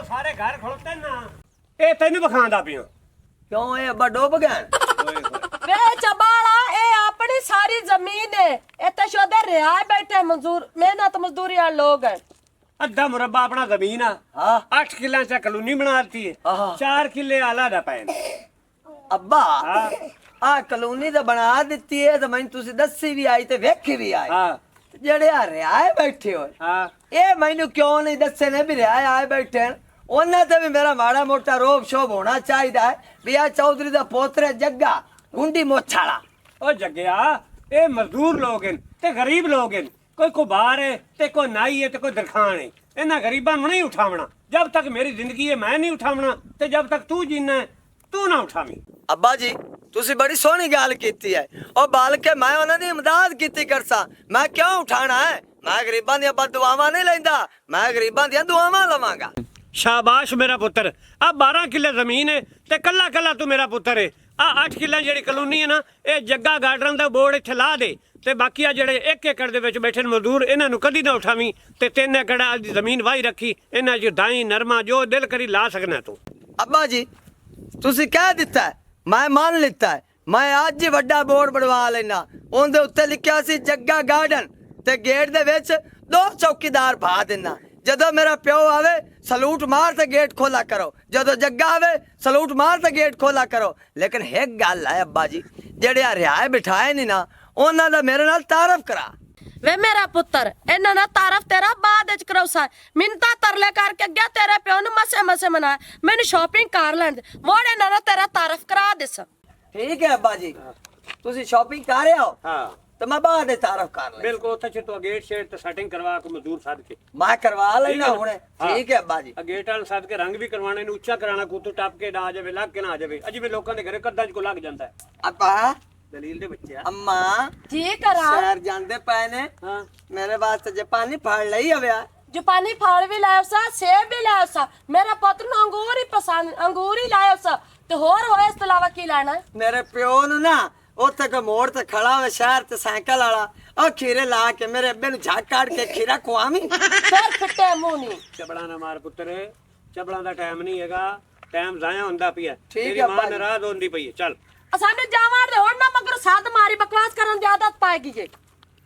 सारे घर खड़ोते ना ए तेन बखांदा पिया क्यों ये अब्बा डूब गए वे चबाला ए अपनी सारी जमीन है इते शोदे रियाए बैठे मजदूर मेहनत मजदूरी वाले लोग हैं। अद्धा मुरब्बा अपना जमीन है हाँ 8 किले च कॉलोनी बनाती है हाँ। 4 किले आला दा पैन अब्बा हाँ आ कॉलोनी तो बना दी है तो मैंने तुसी दसी भी आई ते वेखी भी आई हाँ जेड़े आ रियाए बैठे हो हाँ ये मैनू क्यों नहीं दसे ने भी रियाए आए बैठे हैं उन्हें तो भी मेरा माड़ा मोटा रोब शोभ होना चाहिए है भी आ चौधरी दा पोतरे जग्गा गुंडी मोछाला ओ जग्गया ए मजदूर लोग हैं ते गरीब लोग हैं कोई को बाहर है ते कोई नाई है ते कोई दरखान है इन्हां गरीबां नूं नहीं उठावना जब तक मेरी जिंदगी है मैं नहीं उठावना ते जब तक तू जीना है तू ना उठावी अब्बा जी तुसी बड़ी सोहनी गल कीती है और बाल के मैं उन्हां दी इमदाद कीती करसा मैं क्यों उठाना है मैं गरीबां दी दुआवां नहीं लैंदा मैं गरीबां दी दुआवां लवांगा। शाबाश मेरा पुत्र अब 12 किले जमीन है ते कल्ला कल्ला तू मेरा पुत्र है आ 8 किले जेड़ी कॉलोनी है ना ये जग्गा गार्डन दा बोर्ड इत्थे ला दे ते बाकी आ जेड़े 1 एकड़ दे विच बैठे मजदूर इन्हां नूं कदी ना उठावी ते 3 एकड़ दी जमीन वाही रखी इन्हां च दाई नरमा जो दिल करी ला सकना तू। अब्बा जी तुसी कह दिता है मैं मान लिता है मैं आज ही वड्डा बोर्ड बनवा लेना उनदे उत्ते लिखिया सी जग्गा गार्डन ते गेट दे विच 2 चौकीदार भा देना जदों मेरा प्यो आवे सलूट मार ते गेट खोला करो जदों जग्गा आवे सलूट मार ते गेट खोला करो लेकिन एक गल है अब्बा जी जेड़े आ रियाए बिठाए नहीं ना उन्हां दा मेरे नाल तारफ करा वे मेरा पुत्र इन्हां ना तारफ तेरा बाद विच करौसा मिन्नता तरले करके गया तेरे प्यो ने मसे मसे मनाया मैनू शॉपिंग कर लैण दे मोड़ इन्हां ना तेरा तारफ करा दिस। ठीक है अब्बा जी तुसी शॉपिंग कर रहे हो हाँ तो मैं बाद में तारफ कर ले बिल्कुल उत्थे छ तो गेट शेट ते सेटिंग करवा के मजदूर साध के मैं करवा लेना हुणे हाँ। ठीक है अब्बा जी गेट वाल साध के रंग भी करवाने ने ऊंचा कराना कुत्तू टप के ना आ जावे लग के ना आ जावे अजी भी लोकां दे घरे कद्दा को लग जांदा है अब्बा दलील दे बच्चे अम्मा जी करा शहर जांदे पए ने हाँ मेरे वास्ते जापानी फाड़ लई हवे जापानी फल भी लायो सा सेब भी लायो सा मेरा पुत्र नूं अंगूर ही पसंद अंगूर ही लायो सा ते होर होए इस तो अलावा की लाना है? मेरे प्यो नु ना उत्थे को मोड़ ते खड़ा हुए शहर ते साइकिल वाला और खीरे ला के मेरे अब्बे नु झाक काट के खीरा खुआवी फिर फिट्टे मुंह नहीं चबड़ा ना मार पुत्र चबड़ा दा टाइम नहीं हैगा टाइम जाया हुंदा पिया ठीक तेरी है मां अब्बा जी। नाराज होंदी पई है चल असाने जावार दे होड़ ना मगर साथ मारी बकवास करन दी आदत पाएगी जे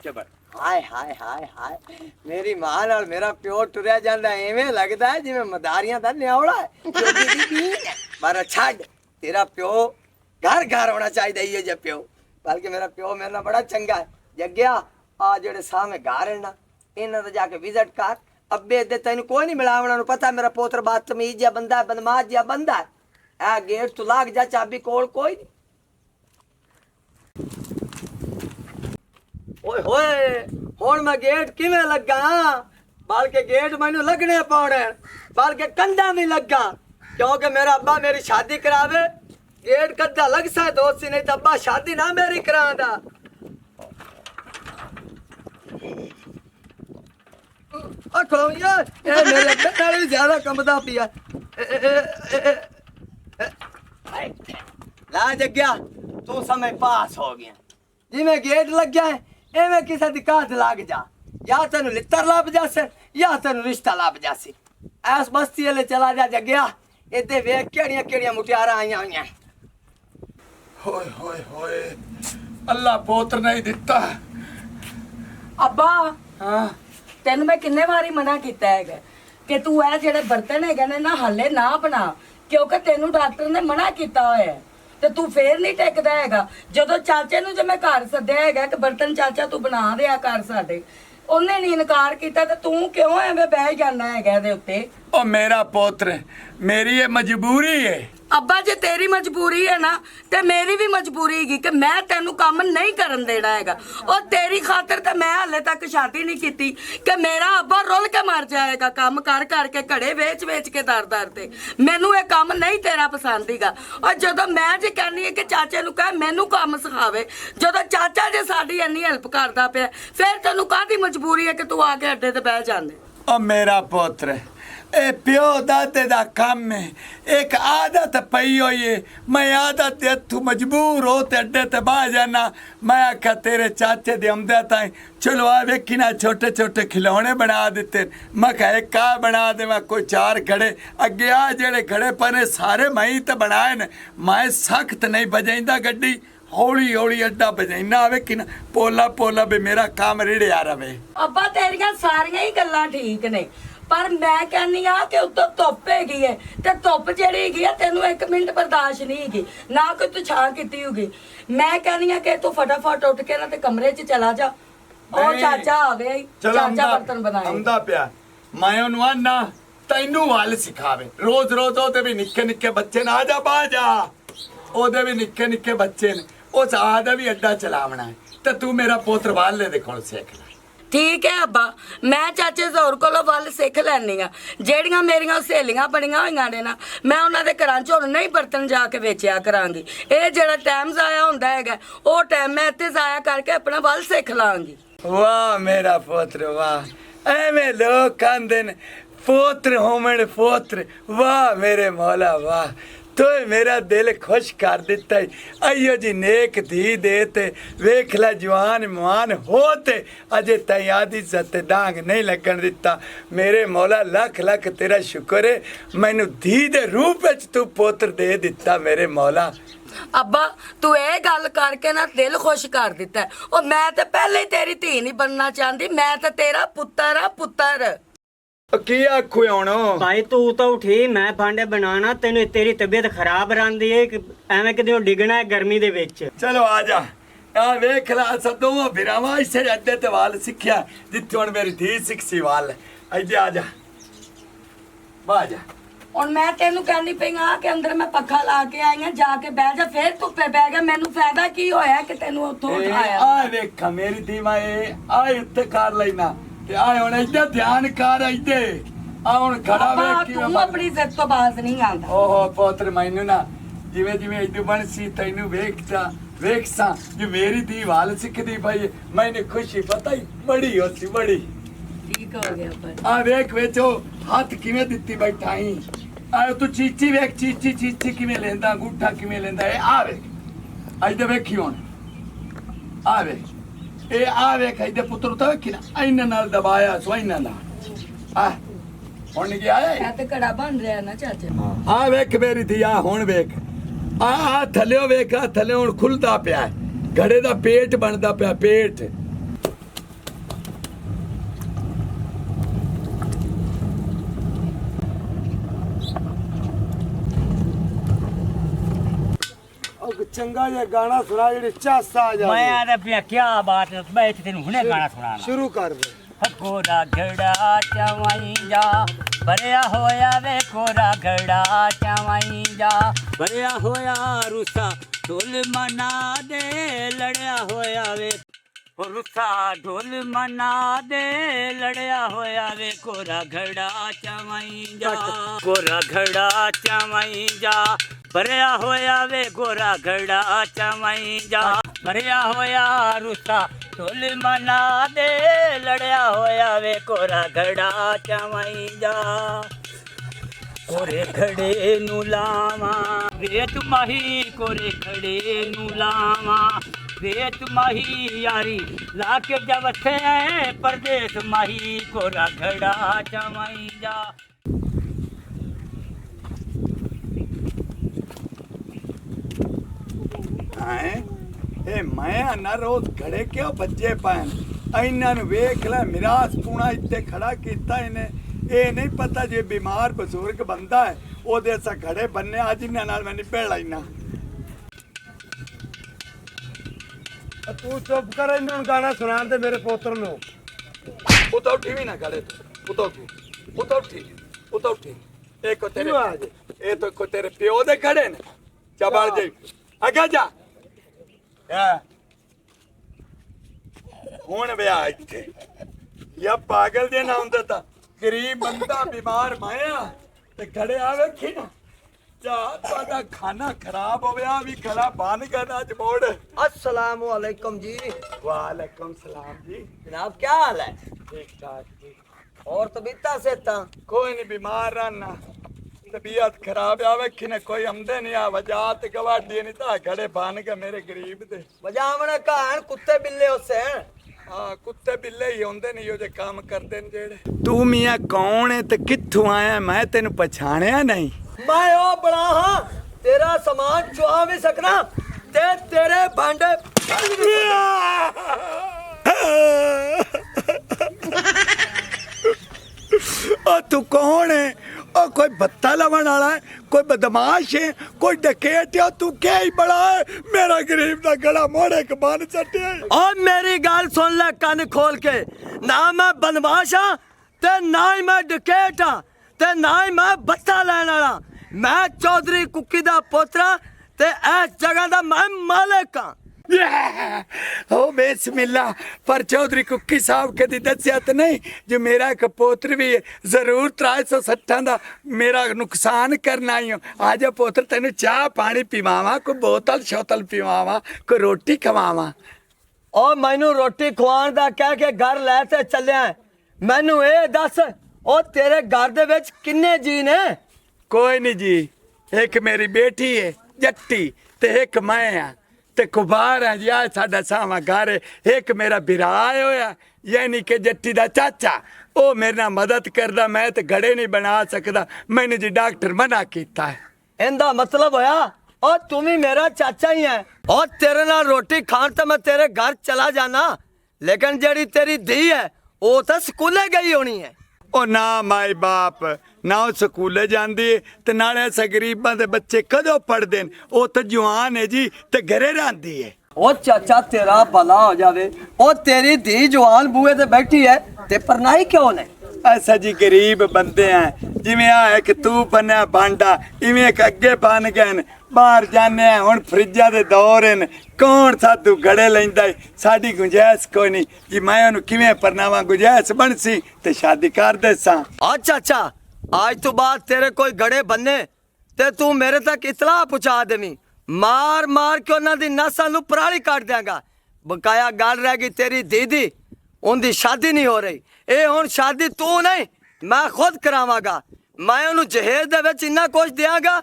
चबर हाय हाय हाय हाय मेरी मां नाल मेरा प्यो टुरिया जांदा एवें लगदा है जिवें मदारियां दा न्यावड़ा है जोगी दी बीन है पर छड़ तेरा प्यो घर घर होना चाहिए ये जे प्यो बल्कि मेरा प्यो मेरे नाल बड़ा चंगा है जग्या आ जेड़े सामने घर है ना इन्हां ते जाके विजिट कर अब्बे दे तैनू कोई नहीं मिलावना नु पता मेरा पोत्र बदतमीज या बंदा है बदमाश या बंदा है आ गेट तू लाग जा चाबी कोल कोई नहीं ओए होए हुण मैं गेट किवें लगा बल्कि गेट मैनू लगने पौने बल्कि कंधा नहीं लगा क्योंकि मेरा अब्बा मेरी शादी करावे गेट कद्दा लग सा दोस्ती नहीं तो अब्बा शादी ना मेरी करांदा ओ खलो यार ए मेरे अब्बे नाल भी ज्यादा कंबदा पिया ला जग्या तू समय पास हो गया जिवें गेट लग गया है एवें किसी दी काट लग जा या तेन लित्तर लब जासे या तेन रिश्ता लब जासी ऐस बस्ती वाले चला जा जग्या इते वेख केड़ियां केड़ियां मुटियारा आईयां होईयां होए होए होए अल्लाह पोत्र नहीं दिता अब्बा हाँ तेन मैं किन्ने बारी मना किया है कि तू ऐ जेड़े बर्तन है ने ना हले ना बना क्योंकि तेनू डॉक्टर ने मना किया होया है ते तू फिर नहीं टेकदा हैगा जदों चाचे नू जे मैं घर सद्या हैगा कि बर्तन चाचा तू बना दिया कर साडे ਉਹਨੇ ਨਹੀਂ ਇਨਕਾਰ ਕੀਤਾ ਤੇ ਤੂੰ ਕਿਉਂ ਐਵੇਂ ਬਹਿ ਜਾਣਾ ਹੈਗਾ ਇਹਦੇ ਉੱਤੇ ओ मेरा पोत्र मेरी ये मजबूरी है ਅੱਬਾ ਜੇ ਤੇਰੀ ਮਜਬੂਰੀ ਹੈ ਨਾ ਤੇ ਮੇਰੀ ਵੀ ਮਜਬੂਰੀ ਹੈਗੀ ਕਿ ਮੈਂ ਤੈਨੂੰ ਕੰਮ ਨਹੀਂ ਕਰਨ ਦੇਣਾ ਹੈਗਾ। ਉਹ ਤੇਰੀ ਖਾਤਰ ਤਾਂ ਮੈਂ ਹਾਲੇ ਤੱਕ ਸ਼ਾਦੀ ਨਹੀਂ ਕੀਤੀ ਕਿ ਮੇਰਾ ਅੱਬਾ ਰੁੱਲ ਕੇ ਮਰ ਜਾਏਗਾ ਕੰਮ ਕਰ ਕਰਕੇ, ਘੜੇ ਵੇਚ ਵੇਚ ਕੇ ਦਰ ਤੇ। ਮੈਨੂੰ ਇਹ ਕੰਮ ਨਹੀਂ ਤੇਰਾ ਪਸੰਦ ਹੀਗਾ। ਔਰ ਜਦੋਂ ਮੈਂ ਜੇ ਕਹਿੰਦੀ ਹੈ ਕਿ ਚਾਚੇ ਨੂੰ ਕਹ ਮੈਨੂੰ ਕੰਮ ਸਿਖਾਵੇ, ਜਦੋਂ ਚਾਚਾ ਜੇ ਸਾਡੀ ਇੰਨੀ ਹੈਲਪ ਕਰਦਾ ਪਿਆ, ਫਿਰ ਤੈਨੂੰ ਕਾਹਦੀ ਮਜਬੂਰੀ ਹੈ ਕਿ ਤੂੰ ਆ ਕੇ ਅੱਡੇ ਤੇ ਬਹਿ ਜਾਂਦੇ। ਉਹ ਮੇਰਾ ਪੁੱਤਰ ਇਹ ਪਿਓ ਦਾਦੇ ਦਾ ਕੰਮ ਹੈ, ਇੱਕ ਆਦਤ ਪਈ ਹੋਈ ਹੈ। ਮੈਂ ਆਦਤ ਤੇ ਤੂੰ ਮਜਬੂਰ ਹੋ ਤੇ ਅੱਡੇ ਤੇ ਬਾਹ ਜਾਣਾ। ਮੈਂ ਆਖਿਆ ਤੇਰੇ ਚਾਚੇ ਦੇ ਆਉਂਦੇ ਤਾਈ ਚਲੋ ਆ ਵੇਖੀ ਨਾ ਛੋਟੇ ਛੋਟੇ ਖਿਲੌਣੇ ਬਣਾ ਦਿੱਤੇ। ਮੈਂ ਕਿਹਾ ਇੱਕ ਆ ਬਣਾ ਦੇ, ਮੈਂ ਕੋਈ 4 ਘੜੇ ਅੱਗੇ ਆ ਜਿਹੜੇ ਘੜੇ ਪਰੇ ਸਾਰੇ ਮੈਂ ਹੀ ਤਾਂ ਬਣਾਏ ਨੇ। ਮੈਂ ਸਖਤ ਨਹੀਂ ਵਜਾਈਂਦਾ ਗੱਡੀ, ਹੌਲੀ ਹੌਲੀ ਅੱਡਾ ਬਜਾਈਨਾ ਆਵੇ ਕਿ ਨਾ ਪੋਲਾ ਪੋਲਾ ਵੀ ਮੇਰਾ ਕੰਮ ਰਿੜਿਆ ਰਵੇ। ਅੱਬਾ ਤੇਰੀਆਂ ਸਾਰੀਆਂ ਹੀ ਗੱਲਾਂ ਠੀਕ ਨੇ, ਪਰ ਮੈਂ ਕਹਿੰਨੀ ਆ ਕਿ ਉੱਤੋਂ ਧੁੱਪ ਹੈਗੀ ਹੈ ਤੇ ਧੁੱਪ ਜਿਹੜੀ ਹੈਗੀ ਆ ਤੈਨੂੰ 1 ਮਿੰਟ ਬਰਦਾਸ਼ਤ ਨਹੀਂ ਹੈਗੀ, ਨਾ ਕੋਈ ਤੂੰ ਛਾਂ ਕੀਤੀ ਹੋਗੀ। ਮੈਂ ਕਹਿੰਨੀ ਆ ਕਿ ਤੂੰ ਫਟਾਫਟ ਉੱਠ ਕੇ ਨਾ ਤੇ ਕਮਰੇ 'ਚ ਚਲਾ ਜਾ। ਉਹ ਨਹੀਂ। ਚਾਚਾ ਆ ਗਿਆ ਈ, ਚਾਚਾ ਬਰਤਨ ਬਣਾਏ। ਆਉਂਦਾ ਪਿਆ ਮੈਂ ਉਹਨੂੰ ਆਨਾ ਤੈਨੂੰ ਵੱਲ ਸਿਖਾਵੇ। ਰੋਜ਼ ਰੋਜ਼ ਉਹਦੇ ਵੀ ਨਿੱਕੇ ਨਿੱਕੇ ਬੱਚੇ ਨੇ, ਆ ਜਾ ਬਾਹ ਜਾ, ਉਹਦੇ ਵੀ ਨਿੱਕੇ ਨਿੱਕੇ ਬੱਚੇ ਨੇ, ਉਸ ਆਦਾ ਵੀ ਅੱਡਾ ਚਲਾਵਣਾ ਹੈ ਤੇ ਤੂੰ ਮੇਰਾ ਪੁੱਤਰ ਵਾਲੇ ਦੇ ਕੋਲ ਸਿੱਖ ਲੈ। ਠੀਕ ਹੈ ਅੱਬਾ, ਮੈਂ ਚਾਚੇ ਜ਼ੋਰ ਕੋਲੋਂ ਵੱਲ ਸਿੱਖ ਲੈਣੀ ਆ। ਜਿਹੜੀਆਂ ਮੇਰੀਆਂ ਸਹੇਲੀਆਂ ਬਣੀਆਂ ਹੋਈਆਂ ਨੇ ਨਾ, ਮੈਂ ਉਹਨਾਂ ਦੇ ਘਰਾਂ 'ਚ ਹੁਣ ਨਹੀਂ ਬਰਤਨ ਜਾ ਕੇ ਵੇਚਿਆ ਕਰਾਂਗੀ। ਇਹ ਜਿਹੜਾ ਟਾਈਮ ਜ਼ਾਇਆ ਹੁੰਦਾ ਹੈਗਾ, ਉਹ ਟਾਈਮ ਮੈਂ ਇੱਥੇ ਜ਼ਾਇਆ ਕਰਕੇ ਆਪਣਾ ਵੱਲ ਸਿੱਖ ਲਾਂਗੀ। ਵਾਹ ਮੇਰਾ ਪੁੱਤਰ ਵਾਹ, ਐਵੇਂ ਲੋਕ ਕਹਿੰਦੇ ਨੇ ਪੁੱਤਰ ਹੋਵਣ ਪੁੱਤਰ। ਵਾਹ ਮੇਰੇ ਮੌਲਾ ਵਾਹ, ਤੋਏ ਮੇਰਾ ਦਿਲ ਖੁਸ਼ ਕਰ ਦਿੱਤਾ। ਆਈਓ ਜੀ ਨੇਕ ਧੀ ਦੇ ਤੇ ਵੇਖ ਲੈ ਜਵਾਨ ਮਾਨ ਹੋ ਤੇ ਅਜੇ ਤਾਈ ਆਦੀ ਸੱਤ ਡਾਂਗ ਨਹੀਂ ਲੱਗਣ ਦਿੱਤਾ। ਮੇਰੇ ਮੌਲਾ ਲੱਖ ਲੱਖ ਤੇਰਾ ਸ਼ੁਕਰ ਹੈ, ਮੈਨੂੰ ਧੀ ਦੇ ਰੂਪ ਵਿੱਚ ਤੂੰ ਪੁੱਤਰ ਦੇ ਦਿੱਤਾ ਮੇਰੇ ਮੌਲਾ। ਅੱਬਾ ਤੂੰ ਇਹ ਗੱਲ ਕਰਕੇ ਨਾ ਦਿਲ ਖੁਸ਼ ਕਰ ਦਿੱਤਾ। ਉਹ ਮੈਂ ਤਾਂ ਪਹਿਲੇ ਹੀ ਤੇਰੀ ਧੀ ਨਹੀਂ ਬਣਨਾ ਚਾਹੁੰਦੀ, ਮੈਂ ਤਾਂ ਤੇਰਾ ਪੁੱਤਰ ਆ ਪੁੱਤਰ। ਕੀ ਆਖੂ ਹੁਣ ਭਾਈ ਤੂੰ ਤਾਂ ਉਠੀ, ਮੈਂ ਭਾਂਡੇ ਬਣਾਣਾ। ਤੈਨੂੰ ਤੇਰੀ ਤਬੀਅਤ ਖਰਾਬ ਰਹਿੰਦੀ ਏ ਕਿ ਐਵੇਂ ਕਿਤੇ ਡਿੱਗਣਾ ਹੈ ਗਰਮੀ ਦੇ ਵਿੱਚ। ਚਲੋ ਆ ਜਾ, ਆ ਵੇਖ ਲੈ ਅਸਾਂ ਦੋਵਾਂ ਬਿਰਾਵਾਂ ਇਸੇ ਅੱਡੇ ਤੇ ਵਾਲ ਸਿੱਖਿਆ ਜਿੱਥੇ ਹੁਣ ਮੇਰੀ ਧੀ ਸਿੱਖੀ ਵਾਲ। ਇੱਥੇ ਆ ਜਾ, ਬਾਹ ਜਾ। ਹੁਣ ਮੈਂ ਤੈਨੂੰ ਕਹਿੰਦੀ ਪਈ ਆ ਕਿ ਅੰਦਰ ਮੈਂ ਪੱਖਾ ਲਾ ਕੇ ਆਈ ਆ, ਜਾ ਕੇ ਬਹਿ ਜਾ। ਫੇਰ ਧੁੱਪੇ ਬਹਿ ਗਿਆ, ਮੈਨੂੰ ਫਾਇਦਾ ਕੀ ਹੋਇਆ ਕਿ ਤੈਨੂੰ ਉੱਥੋਂ ਉਠਾਇਆ। ਆ ਵੇਖ ਮੇਰੀ ਧੀ ਮਾਏ ਆ ਉੱਤੇ ਕਰ ਲੈਣਾ ਤੇ ਆ ਹੁਣ ਇੱਥੇ ਧਿਆਨ ਕਰ। ਇੱਥੇ ਆ ਹੁਣ ਖੜਾ ਵੇਖ ਕੀ ਤੂੰ ਆਪਣੀ ਇੱਜ਼ਤ ਤੋਂ ਬਾਜ਼ ਨਹੀਂ ਆਉਂਦਾ। ਓਹੋ ਪੁੱਤਰ ਮੈਨੂੰ ਨਾ ਜਿਵੇਂ ਜਿਵੇਂ ਇਦੋਂ ਬਣ ਸੀ ਤੈਨੂੰ ਵੇਖ ਸਾਂ ਜੇ ਮੇਰੀ ਧੀ ਵਾਲ ਸਿੱਖਦੀ ਪਈ, ਮੈਨੂੰ ਖੁਸ਼ੀ ਪਤਾ ਹੀ ਬੜੀ ਹੋਸੀ ਬੜੀ। ਠੀਕ ਹੋ ਗਿਆ ਪਰ ਆ ਵੇਖ ਵੇਚੋ ਹੱਥ ਕਿਵੇਂ ਦਿੱਤੀ ਬੈਠਾ ਹੀ। ਆ ਤੂੰ ਚੀਚੀ ਵੇਖ, ਚੀਚੀ ਕਿਵੇਂ ਲੈਂਦਾ, ਅੰਗੂਠਾ ਕਿਵੇਂ ਲੈਂਦਾ। ਇਹ ਆ ਵੇਖ ਅੱਜ ਦੇ ਵੇਖੀ ਹੁਣ, ਆ ਵੇਖ ਇਹ ਆ ਵੇਖ ਇਹਦੇ ਪੁੱਤਰ ਤਾਂ ਵੇਖੀ ਨਾ ਇਹਨਾਂ ਨਾਲ ਦਬਾਇਆ ਸੋ ਇਹਨਾਂ ਨਾਲ। ਆ ਹੁਣ ਕੀ ਆਇਆ ਇਹ ਤੇ ਘੜਾ ਬਣ ਰਿਹਾ ਨਾ ਚਾਚਾ। ਆ ਵੇਖ ਮੇਰੀ ਧੀ, ਆ ਹੁਣ ਵੇਖ ਆ ਥੱਲੇ ਵੇਖ, ਆ ਥੱਲੇ ਹੁਣ ਖੁੱਲਦਾ ਪਿਆ ਘੜੇ ਦਾ ਪੇਟ ਬਣਦਾ ਪਿਆ ਪੇਟ। ਚੰਗਾ ਜਿਹਾ ਗਾਣਾ ਸੁਣਾ ਜਿਹੜੀ ਚਾਸਾ ਆ ਜਾਵੇ। ਮੈਂ ਆਦਾ ਪਿਆ ਕੀ ਬਾਤ ਹੈ, ਮੈਂ ਇੱਥੇ ਤੈਨੂੰ ਹੁਣੇ ਗਾਣਾ ਸੁਣਾਣਾ। ਸ਼ੁਰੂ ਕਰ ਦੇ। ਕੋਰਾ ਘੜਾ ਚਵਾਈ ਜਾ ਭਰਿਆ ਹੋਇਆ ਵੇ, ਕੋਰਾ ਘੜਾ ਚਵਾਈ ਜਾ ਭਰਿਆ ਹੋਇਆ ਰੁੱਸਾ ਢੋਲ ਮਨਾ ਦੇ ਲੜਿਆ ਹੋਇਆ ਵੇ। ਰੁੱਸਾ ਢੋਲ ਮਨਾ ਦੇ ਲੜਿਆ ਹੋਇਆ ਵੇ, ਕੋਰਾ ਘੜਾ ਚਵਾਈ ਜਾ ਕੋਰਾ ਘੜਾ ਚਵਾਈ ਜਾ ਭਰਿਆ ਹੋਇਆ ਵੇ, ਕੋਰਾ ਘੜਾ ਚਵਾਈ ਜਾ ਭਰਿਆ ਹੋਇਆ ਰੁੱਸਾ ਢੋਲ ਮਨਾ ਦੇ ਲੜਿਆ ਹੋਇਆ ਵੇ, ਕੋਰਾ ਘੜਾ ਚਵਾਈ ਜਾ। ਕੋਰੇ ਘੜੇ ਨੂੰ ਲਾਵਾਂ ਵੇਤ ਮਾਹੀ, ਕੋਰੇ ਘੜੇ ਨੂੰ ਲਾਵਾਂ ਵੇਤ ਮਾਹੀ ਯਾਰੀ ਲਾ ਕੇ ਜਵਥੇ ਪਰਦੇਸ ਮਾਹੀ, ਕੋਰਾ ਘੜਾ ਚਵਾਈ ਜਾ। ਇਹ ਮੈਂ ਨਾ ਰੋਜ਼ ਘੜੇ ਕਿਉਂ ਬੱਜੇ ਪੈਣ। ਇਹਨਾਂ ਨੂੰ ਵੇਖ ਲੈ ਮਿਰਾਸ ਪੂਣਾ ਇੱਥੇ ਖੜਾ ਕੀਤਾ ਇਹਨੇ। ਇਹ ਨਹੀਂ ਪਤਾ ਜੇ ਬਿਮਾਰ ਬਜ਼ੁਰਗ ਬੰਦਾ ਹੈ ਉਹਦੇ ਅਸਾਂ ਘੜੇ ਬੰਨੇ ਅੱਜ ਇਹਨਾਂ ਨਾਲ ਮੈਂ ਨਿਭੜ ਲੈਣਾ। ਤੂੰ ਚੁੱਪ ਕਰ, ਇਹਨਾਂ ਨੂੰ ਗਾਣਾ ਸੁਣਾਉਣ ਤੇ ਮੇਰੇ ਪੁੱਤਰ ਨੂੰ। ਉਤੋਂ ਉੱਠੀ ਵੀ ਨਾ ਘੜੇ ਤੋਂ, ਉਤੋਂ ਉੱਠੀ। एक को तेरे ये तो को तेरे प्यो दे खड़े ने चबाल जे आगे जा ਹੁਣ ਵਿਆਹ ਇੱਥੇ ਯਾ ਪਾਗਲ ਦੇ ਨਾ ਹੁੰਦਾ ਤਾਂ ਗਰੀਬ ਬੰਦਾ ਬਿਮਾਰ ਮਾਇਆ ਤੇ ਖੜਿਆ ਵੇਖੀ ਨਾ ਜਾ ਤੁਹਾਡਾ ਖਾਣਾ ਖਰਾਬ ਹੋ ਗਿਆ ਵੀ ਖੜਾ ਬੰਨ ਕਰ ਅੱਜ ਮੋੜ अस्सलाम वालेकुम जी। ਵਾਲੇਕੁਮ ਸਲਾਮ ਜੀ जनाब क्या हाल है? ਠੀਕ ਠਾਕ ਜੀ और तबीयत से ता कोई नहीं बीमार रहना तबीयत खराब आवे कि न कोई आमदे नहीं आ वजात गवाडी नहीं ता घड़े बान के मेरे गरीब दे बजावण कहान कुत्ते बिल्ले उसे हैं। हाँ कुत्ते बिल्ले ही होंदे नहीं जो काम करते ने जेड़े तू मियां कौन है ते कित्थों आया मैं तेनु पछाणिया नहीं मैं ओ बड़ा हाँ तेरा सामान चुआ भी सकना ते तेरे भांडे ओ तू कौन है ओ कोई बत्ता लवन वाला है कोई बदमाश है कोई डकैत है तू क्या ही बड़ा है मेरा गरीब दा गला मोड़े के बान चटे और मेरी गाल सुन ले कान खोल के ना मैं बदमाश हाँ ते ना ही मैं डकैत हाँ ते ना ही मैं बत्ता लैन वाला मैं चौधरी कुकी दा पोतरा ते इस जगह दा मैं मालिक हाँ ओ बिस्मिल्लाह पर चौधरी कुकी साहब कदी दस्या तो नहीं जो मेरा एक पोत्र भी है जरूर 360 दा मेरा नुकसान करना ही हो आज पोत्र तेन चाह पानी पिवावा कोई बोतल शोतल पिवावा कोई रोटी खवावा और मैनू रोटी खुआन दा कह के घर लै ते चलिया मैनू ये दस ओ तेरे घर दे विच किन्ने जी ने? कोई नहीं जी एक मेरी बेटी है जट्टी ते एक मैं हाँ ते कुबार है जी आ साडा सावा घर है एक मेरा बिरा होया यानी कि जट्टी दा चाचा ओ मेरे नाल मदद करदा मैं ते घड़े नहीं बना सकदा मैंने जी डॉक्टर मना कीता है इंदा मतलब होया और तुम ही मेरा चाचा ही है और तेरे नाल रोटी खान तो मैं तेरे घर चला जाना लेकिन जेड़ी तेरी धी है वो तो स्कूले गई होनी है। ओ ना माई बाप ना ਉਹ ਸਕੂਲੇ ਜਾਂਦੀ ਏ ਤੇ ਨਾਲੇ ਐਸੇ ਗਰੀਬਾਂ ਦੇ ਬੱਚੇ ਕਦੋਂ ਪੜਦੇ ਨੇ ਉਹ ਤਾਂ ਜਵਾਨ ਹੈ ਜੀ ਤੇ ਘਰੇ ਰਹਿੰਦੀ ਏ ओ चाचा तेरा भला हो जावे ओ तेरी धी जवान बूए ते बैठी है ते परनाई क्यों ने? ऐसा जी गरीब बंदे हैं जिवें आ है कि तू बनया भांडा इवें एक अगे बन गए ने बाहर जाने हुण फ्रिजा दे दौर हैं कौन साधू घड़े लैंदा है साडी गुंजाइश कोई नहीं जी मैं ओनू किवें परनावा गुंजाइश बनसी ते शादी कर देसां अच्छा अच्छा आज तो बाद तेरे कोई घड़े बनने ते तू मेरे तक इतला पहुंचा देवी मार मार के उन्हां दी नसां नू पराली काट देंगा बकाया गल रह गई तेरी दीदी उनकी शादी नहीं हो रही ये हुण शादी तू नहीं मैं खुद करावांगा मैं उन्हें जहेज दे विच इन्ना कुछ देंगा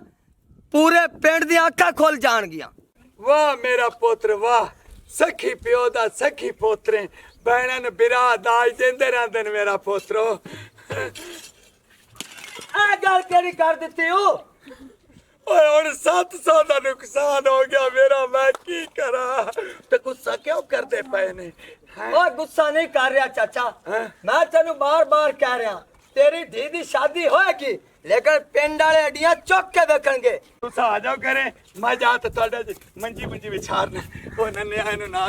पूरे पिंड दी अखां खुल जाणगियां। वाह मेरा पुत्र वाह सखी प्यो दा सखी पोतरे भैणां नूं बिरा दाज देंदे रहंदे ने मेरा पोतरो आ गल केड़ी कर दित्ती हो? ओए हुण 700 दा नुकसान हो गया मेरा मैं की करा ते गुस्सा क्यों करदे पए ने ओ गुस्सा नहीं कर रहा चाचा मैं तेनू बार बार कह रहा तेरी धी दी शादी होएगी लेकिन पिंड वाले अड्डियां चुक के देखणगे तुस आ जाओ करे मैं जात तुहाडे मंजी मंजी विचारने ओ नन्ने आए ना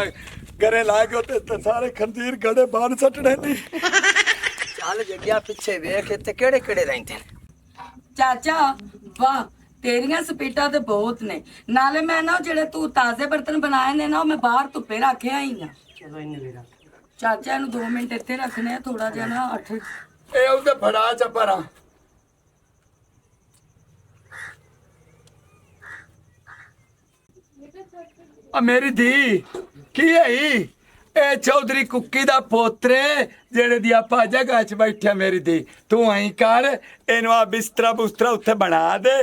घरे ला गयो ते सारे खंजीर गड़े बाहर सटड़े नी चल जग्या पिछे वेख ते केड़े केड़े रहिंदे ने ਚਾਚਾ ਵਾਹ ਤੇਰੀਆਂ ਸਪੀਟਾਂ ਤੇ ਬਹੁਤ ਨੇ ਨਾਲੇ ਮੈਂ ਨਾ ਜਿਹੜੇ ਤੂੰ ਤਾਜ਼ੇ ਬਰਤਨ ਬਣਾਏ ਨੇ ਨਾ ਉਹ ਮੈਂ ਬਾਹਰ ਧੁੱਪੇ ਰੱਖਿਆ ਹੀ ਆ ਚਲੋ ਇੰਨੇ ਵੀ ਰੱਖ ਚਾਚਾ ਨੂੰ 2 ਮਿੰਟ ਇੱਥੇ ਰੱਖਣੇ ਆ ਥੋੜਾ ਜਿਹਾ ਨਾ 8 ए उसे फड़ा चपरा मेरी धी की है ए चौधरी कुकी दा पोतरे जेड़े दी आपा जगह च बैठा मेरी धी तू आई कर एनु आ बिस्तरा बुस्तरा उत्थे बना दे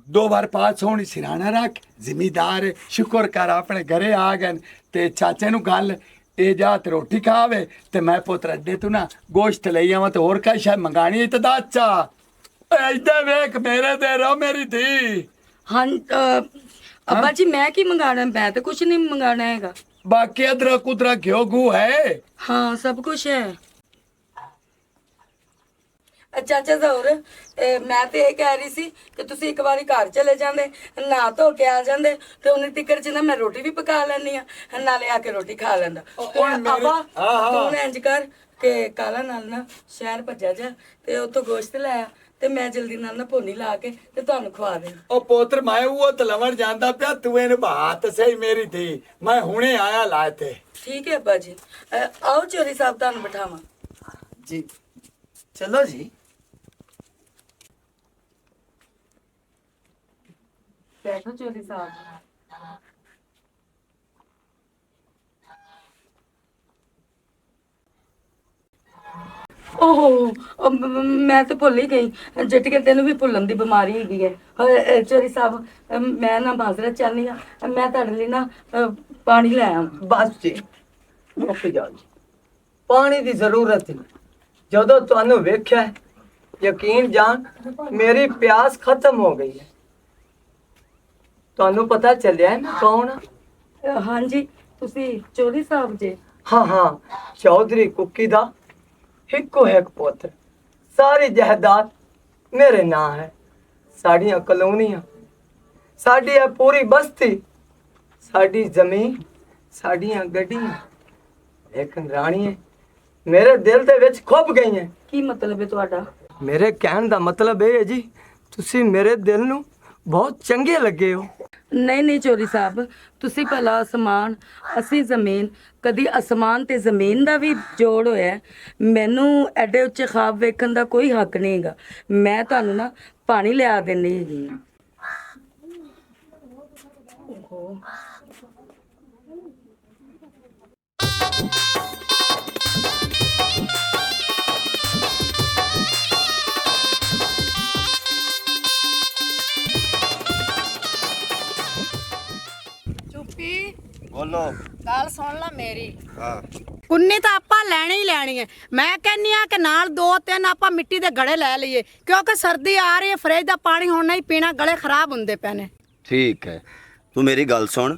2 बार पास होनी सिराना रख जिम्मेदार शुक्र कर अपने घरे आ गए ते चाचे नु गल ए जा ते रोटी खावे ते मैं पुत्र अड्डे तू ना गोश्त ले आवा ते होर का शायद मंगानी ते दाचा इधर वेख मेरे दे रो मेरी धी ਹਾਂ ਅੱਬਾ ਜੀ ਮੈਂ ਕੀ ਮੰਗਾਣਾ ਮੈਂ ਤਾਂ ਕੁਝ ਨਹੀਂ ਮੰਗਾਣਾ ਹੈਗਾ बाकी अदरक उदरक घ्यो घू है ਹਾਂ ਸਭ ਕੁਝ ਹੈ ਚਾਚਾ ਜ਼ਹੂਰ ਮੈਂ ਤੇ ਇਹ ਕਹਿ ਰਹੀ ਸੀ ਕਿ ਤੁਸੀਂ ਇੱਕ ਵਾਰੀ ਘਰ ਚਲੇ ਜਾਂਦੇ ਨਾ ਧੋ ਕੇ ਆ ਜਾਂਦੇ ਤੇ ਉਹਨੇ ਤਿੱਕਰ ਚ ਨਾ ਮੈਂ ਰੋਟੀ ਵੀ ਪਕਾ ਲੈਣੀ ਆ ਨਾਲੇ ਆ ਕੇ ਰੋਟੀ ਖਾ ਲੈਂਦਾ ਅੱਬਾ ਤੂੰ ਇੰਜ ਕਰ ਕਿ ਕਾਲਾ ਨਾਲ ਨਾ ਸ਼ਹਿਰ ਭੱਜਿਆ ਜਾ ਤੇ ਉੱਥੋਂ ਗੋਸ਼ਤ ਲੈ ਆ ਤੇ ਮੈਂ ਜਲਦੀ ਨਾਲ ਨਾ ਭੋਨੀ ਲਾ ਕੇ ਤੇ ਤੁਹਾਨੂੰ ਖਵਾ ਦੇਣਾ। ਉਹ ਪੁੱਤਰ ਮੈਂ ਉਹ ਤਲਵਣ ਜਾਂਦਾ ਪਿਆ, ਤੂੰ ਇਹਨੂੰ ਬਾਤ ਸਹੀ ਮੇਰੀ ਥੀ, ਮੈਂ ਹੁਣੇ ਆਇਆ ਲਾਏ ਤੇ। ਠੀਕ ਹੈ ਅੱਬਾ ਜੀ। ਆਓ ਚੋਰੀ ਸਾਹਿਬ ਤੁਹਾਨੂੰ ਬਿਠਾਵਾਂ। जी चलो जी। ਬੈਠੋ ਚੋਰੀ ਸਾਹਿਬ। ਓਹ ਮੈਂ ਤੇ ਭੁੱਲ ਹੀ ਗਈ, ਜਿੱਟ ਕੇ ਤੈਨੂੰ ਵੀ ਭੁੱਲਣ ਦੀ ਬਿਮਾਰੀ ਹੈਗੀ ਹੈ। ਚੋਰੀ ਸਾਹਿਬ ਮੈਂ ਨਾ ਮਾਜ਼ਰਤ ਚਾਹਨੀ ਆ, ਮੈਂ ਤੁਹਾਡੇ ਲਈ ਨਾ ਪਾਣੀ ਲੈ ਆਵਾਂ। बस जी मुक जाओ जी, पानी की जरूरत नहीं। ਜਦੋਂ ਤੁਹਾਨੂੰ ਵੇਖਿਆ ਯਕੀਨ ਜਾਣ ਮੇਰੀ ਪਿਆਸ ਖਤਮ ਹੋ ਗਈ ਹੈ। ਤੁਹਾਨੂੰ ਪਤਾ ਚੱਲਿਆ ਹੈ ਮੈਂ ਕੌਣ ਹਾਂ? ਹਾਂਜੀ ਤੁਸੀਂ ਚੋਰੀ ਸਾਹਿਬ ਜੀ? ਹਾਂ ਹਾਂ, ਚੌਧਰੀ ਕੁੱਕੀ ਦਾ ਇੱਕੋ ਇੱਕ ਪੁੱਤਰ। ਸਾਰੀ ਜਾਇਦਾਦ ਮੇਰੇ ਨਾਂ ਹੈ, ਸਾਡੀਆਂ ਕਲੋਨੀਆਂ, ਸਾਡੀ ਇਹ ਪੂਰੀ ਬਸਤੀ, ਸਾਡੀ ਜ਼ਮੀਨ, ਸਾਡੀਆਂ ਗੱਡੀਆਂ। ਲੇਕਿਨ ਰਾਣੀਏ ਮੇਰੇ ਦਿਲ ਦੇ ਵਿੱਚ ਖੁੱਭ ਗਈ ਹੈ। ਕੀ ਮਤਲਬ ਹੈ ਤੁਹਾਡਾ? ਮੇਰੇ ਕਹਿਣ ਦਾ ਮਤਲਬ ਇਹ ਹੈ ਜੀ, ਤੁਸੀਂ ਮੇਰੇ ਦਿਲ ਨੂੰ ਬਹੁਤ ਚੰਗੇ ਲੱਗੇ ਹੋ। ਨਹੀਂ ਨਹੀਂ ਚੋਰੀ ਸਾਹਿਬ, ਤੁਸੀਂ ਭਲਾ ਅਸਮਾਨ ਅਸੀਂ ਜ਼ਮੀਨ, ਕਦੀ ਅਸਮਾਨ ਤੇ ਜ਼ਮੀਨ ਦਾ ਵੀ ਜੋੜ ਹੋਇਆ? ਮੈਨੂੰ ਐਡੇ ਉੱਚੇ ਖਾਬ ਵੇਖਣ ਦਾ ਕੋਈ ਹੱਕ ਨਹੀਂ ਹੈਗਾ। ਮੈਂ ਤੁਹਾਨੂੰ ਨਾ ਪਾਣੀ ਲਿਆ ਦੇਣੀ ਹੈਗੀ ਹਾਂ। ਓਹੋ ਚੁੱਪੀ ਬੋਲੋ। ਗੱਲ ਸੁਣ ਲੈ ਮੇਰੀ। ਹਾਂ ਕੁੰਨੀ ਤਾਂ ਆਪਾਂ ਲੈਣੀ ਹੀ ਲੈਣੀ ਹੈ। ਮੈਂ ਕਹਿੰਨੀ ਆ ਕਿ ਨਾਲ 2-3 ਆਪਾਂ ਮਿੱਟੀ ਦੇ ਗੜੇ ਲੈ ਲਈਏ, ਕਿਉਂਕਿ ਸਰਦੀ ਆ ਰਹੀ ਹੈ, ਫਰਿੱਜ ਦਾ ਪਾਣੀ ਹੁਣ ਨਹੀਂ ਪੀਣਾ, ਗਲੇ ਖਰਾਬ ਹੁੰਦੇ ਪਏ ਨੇ। ਠੀਕ ਹੈ, ਤੂੰ ਮੇਰੀ ਗੱਲ ਸੁਣ,